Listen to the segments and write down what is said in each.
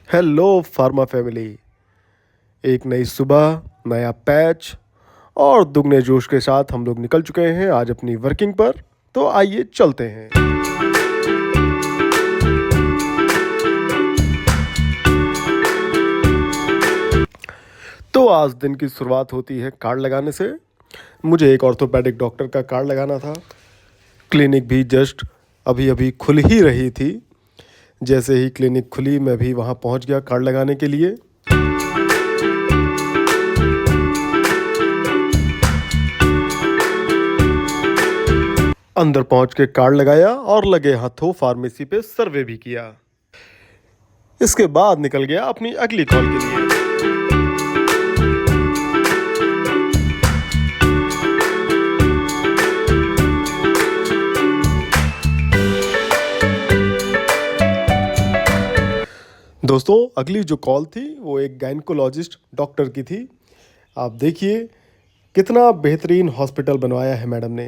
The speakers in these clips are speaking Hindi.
Hello pharma family. एक नई सुबह, नया पैच और दुगने जोश के साथ हम लोग निकल चुके हैं आज अपनी वर्किंग पर। तो आइए चलते हैं। तो आज दिन की शुरुआत होती है कार्ड लगाने से। मुझे एक ऑर्थोपेडिक डॉक्टर का कार्ड लगाना था। क्लिनिक भी जस्ट अभी अभी खुल ही रही थी। जैसे ही क्लिनिक खुली मैं भी वहाँ पहुँच गया कार्ड लगाने के लिए। अंदर पहुंच के कार्ड लगाया और लगे हाथों फार्मेसी पे सर्वे भी किया। इसके बाद निकल गया अपनी अगली कॉल के लिए। दोस्तों, अगली जो कॉल थी वो एक गायनेकोलॉजिस्ट डॉक्टर की थी। आप देखिए कितना बेहतरीन हॉस्पिटल बनवाया है मैडम ने।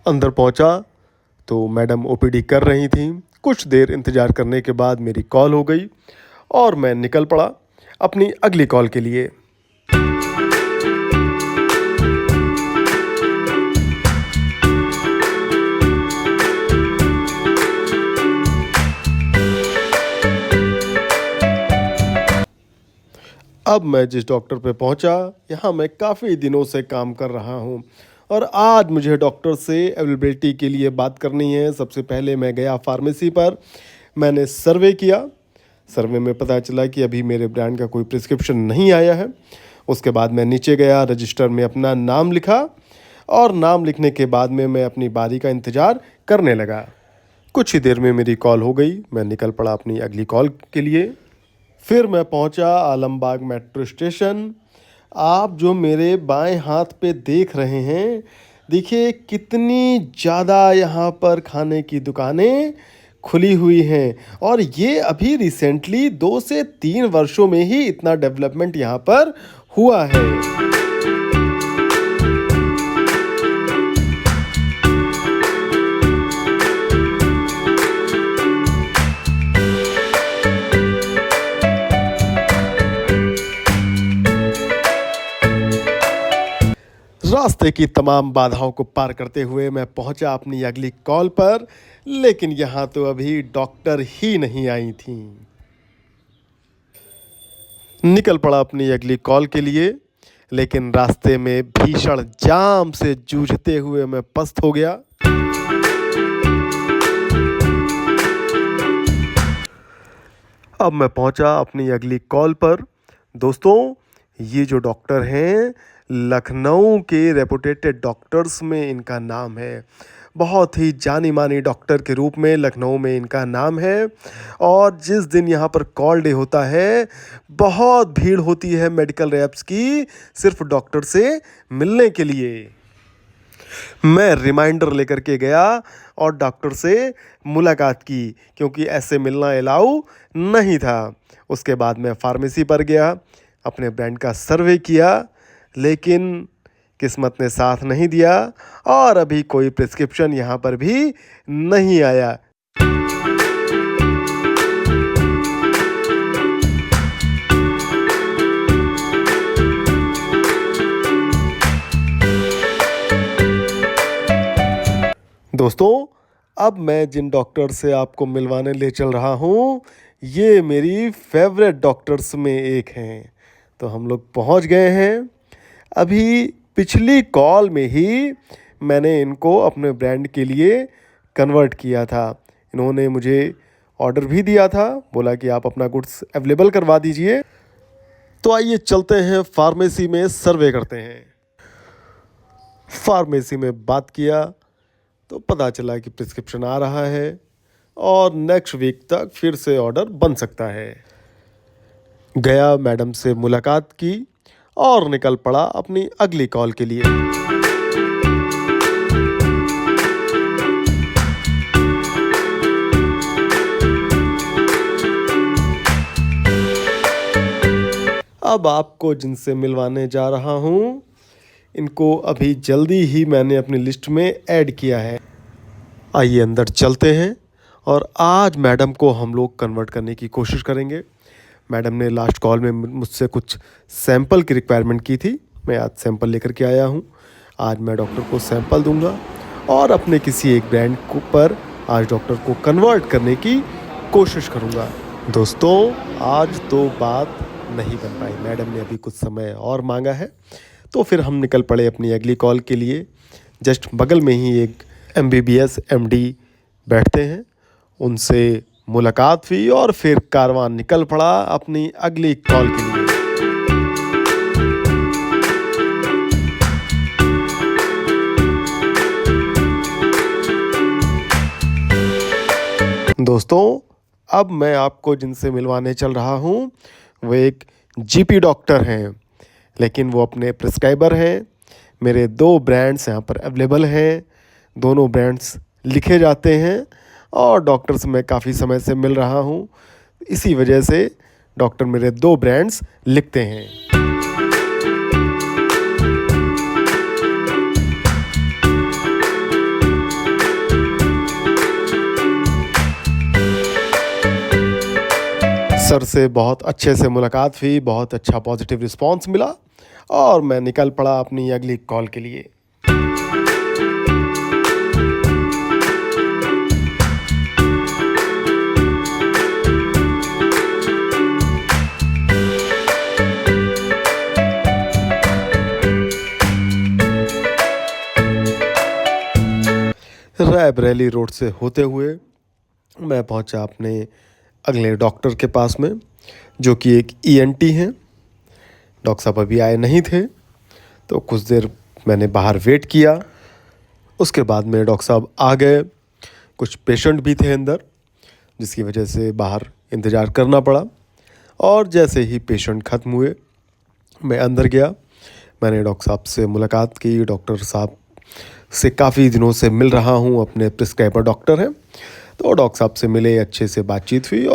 अंदर पहुंचा तो मैडम ओपीडी कर रही थी। कुछ देर इंतज़ार करने के बाद मेरी कॉल हो गई और मैं निकल पड़ा अपनी अगली कॉल के लिए। अब मैं जिस डॉक्टर पे पहुंचा, यहाँ मैं काफ़ी दिनों से काम कर रहा हूँ और आज मुझे डॉक्टर से अवेलेबिलिटी के लिए बात करनी है। सबसे पहले मैं गया फार्मेसी पर, मैंने सर्वे किया। सर्वे में पता चला कि अभी मेरे ब्रांड का कोई प्रिस्क्रिप्शन नहीं आया है। उसके बाद मैं नीचे गया, रजिस्टर में अपना नाम लिखा और नाम लिखने के बाद में मैं अपनी बारी का इंतज़ार करने लगा। कुछ ही देर में मेरी कॉल हो गई। मैं निकल पड़ा अपनी अगली कॉल के लिए। फिर मैं पहुंचा आलमबाग मेट्रो स्टेशन। आप जो मेरे बाएं हाथ पे देख रहे हैं, देखिए कितनी ज़्यादा यहाँ पर खाने की दुकानें खुली हुई हैं और ये अभी रिसेंटली 2 से 3 वर्षों में ही इतना डेवलपमेंट यहाँ पर हुआ है। रास्ते की तमाम बाधाओं को पार करते हुए मैं पहुंचा अपनी अगली कॉल पर, लेकिन यहाँ तो अभी डॉक्टर ही नहीं आई थी। निकल पड़ा अपनी अगली कॉल के लिए, लेकिन रास्ते में भीषण जाम से जूझते हुए मैं पस्त हो गया। अब मैं पहुंचा अपनी अगली कॉल पर। दोस्तों, ये जो डॉक्टर हैं, लखनऊ के रेपुटेटेड डॉक्टर्स में इनका नाम है। बहुत ही जानी मानी डॉक्टर के रूप में लखनऊ में इनका नाम है और जिस दिन यहाँ पर कॉल डे होता है, बहुत भीड़ होती है मेडिकल रैप्स की सिर्फ डॉक्टर से मिलने के लिए। मैं रिमाइंडर लेकर के गया और डॉक्टर से मुलाकात की, क्योंकि ऐसे मिलना अलाउ नहीं था। उसके बाद मैं फार्मेसी पर गया, अपने ब्रांड का सर्वे किया, लेकिन किस्मत ने साथ नहीं दिया और अभी कोई प्रिस्क्रिप्शन यहाँ पर भी नहीं आया। दोस्तों, अब मैं जिन डॉक्टर से आपको मिलवाने ले चल रहा हूँ, ये मेरी फेवरेट डॉक्टर्स में एक हैं। तो हम लोग पहुँच गए हैं। अभी पिछली कॉल में ही मैंने इनको अपने ब्रांड के लिए कन्वर्ट किया था। इन्होंने मुझे ऑर्डर भी दिया था, बोला कि आप अपना गुड्स अवेलेबल करवा दीजिए। तो आइए चलते हैं फार्मेसी में सर्वे करते हैं। फार्मेसी में बात किया तो पता चला कि प्रिस्क्रिप्शन आ रहा है और नेक्स्ट वीक तक फिर से ऑर्डर बन सकता है। गया, मैडम से मुलाकात की और निकल पड़ा अपनी अगली कॉल के लिए। अब आपको जिनसे मिलवाने जा रहा हूँ, इनको अभी जल्दी ही मैंने अपनी लिस्ट में ऐड किया है। आइए अंदर चलते हैं और आज मैडम को हम लोग कन्वर्ट करने की कोशिश करेंगे। मैडम ने लास्ट कॉल में मुझसे कुछ सैंपल की रिक्वायरमेंट की थी, मैं आज सैंपल लेकर के आया हूँ। आज मैं डॉक्टर को सैंपल दूंगा और अपने किसी एक ब्रांड पर आज डॉक्टर को कन्वर्ट करने की कोशिश करूँगा। दोस्तों आज तो बात नहीं बन पाई, मैडम ने अभी कुछ समय और मांगा है, तो फिर हम निकल पड़े अपनी अगली कॉल के लिए। जस्ट बगल में ही एक MBBS MD बैठते हैं, उनसे मुलाकात हुई और फिर कारवां निकल पड़ा अपनी अगली कॉल के लिए। दोस्तों अब मैं आपको जिनसे मिलवाने चल रहा हूँ वो एक GP डॉक्टर हैं, लेकिन वो अपने प्रिस्क्राइबर हैं। मेरे 2 ब्रांड्स यहाँ पर अवेलेबल हैं, दोनों ब्रांड्स लिखे जाते हैं और डॉक्टर से मैं काफ़ी समय से मिल रहा हूँ, इसी वजह से डॉक्टर मेरे 2 ब्रांड्स लिखते हैं। सर से बहुत अच्छे से मुलाकात हुई, बहुत अच्छा पॉजिटिव रिस्पांस मिला और मैं निकल पड़ा अपनी अगली कॉल के लिए। रायबरेली रोड से होते हुए मैं पहुंचा अपने अगले डॉक्टर के पास में, जो कि एक ENT हैं। डॉक्टर साहब अभी आए नहीं थे, तो कुछ देर मैंने बाहर वेट किया। उसके बाद में डॉक्टर साहब आ गए। कुछ पेशेंट भी थे अंदर, जिसकी वजह से बाहर इंतज़ार करना पड़ा। और जैसे ही पेशेंट ख़त्म हुए मैं अंदर गया, मैंने डॉक्टर साहब से मुलाकात की। डॉक्टर साहब से काफ़ी दिनों से मिल रहा हूँ, अपने प्रिस्क्राइबर डॉक्टर हैं, तो डॉक्टर साहब से मिले, अच्छे से बातचीत हुई।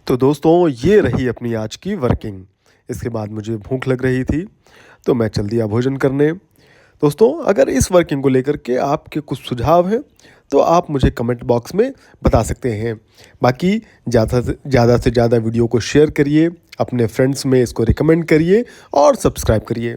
तो दोस्तों ये रही अपनी आज की वर्किंग। इसके बाद मुझे भूख लग रही थी, तो मैं चल दिया भोजन करने। दोस्तों अगर इस वर्किंग को लेकर के आपके कुछ सुझाव हैं तो आप मुझे कमेंट बॉक्स में बता सकते हैं। बाकी ज़्यादा से ज़्यादा वीडियो को शेयर करिए, अपने फ्रेंड्स में इसको रिकमेंड करिए और सब्सक्राइब करिए।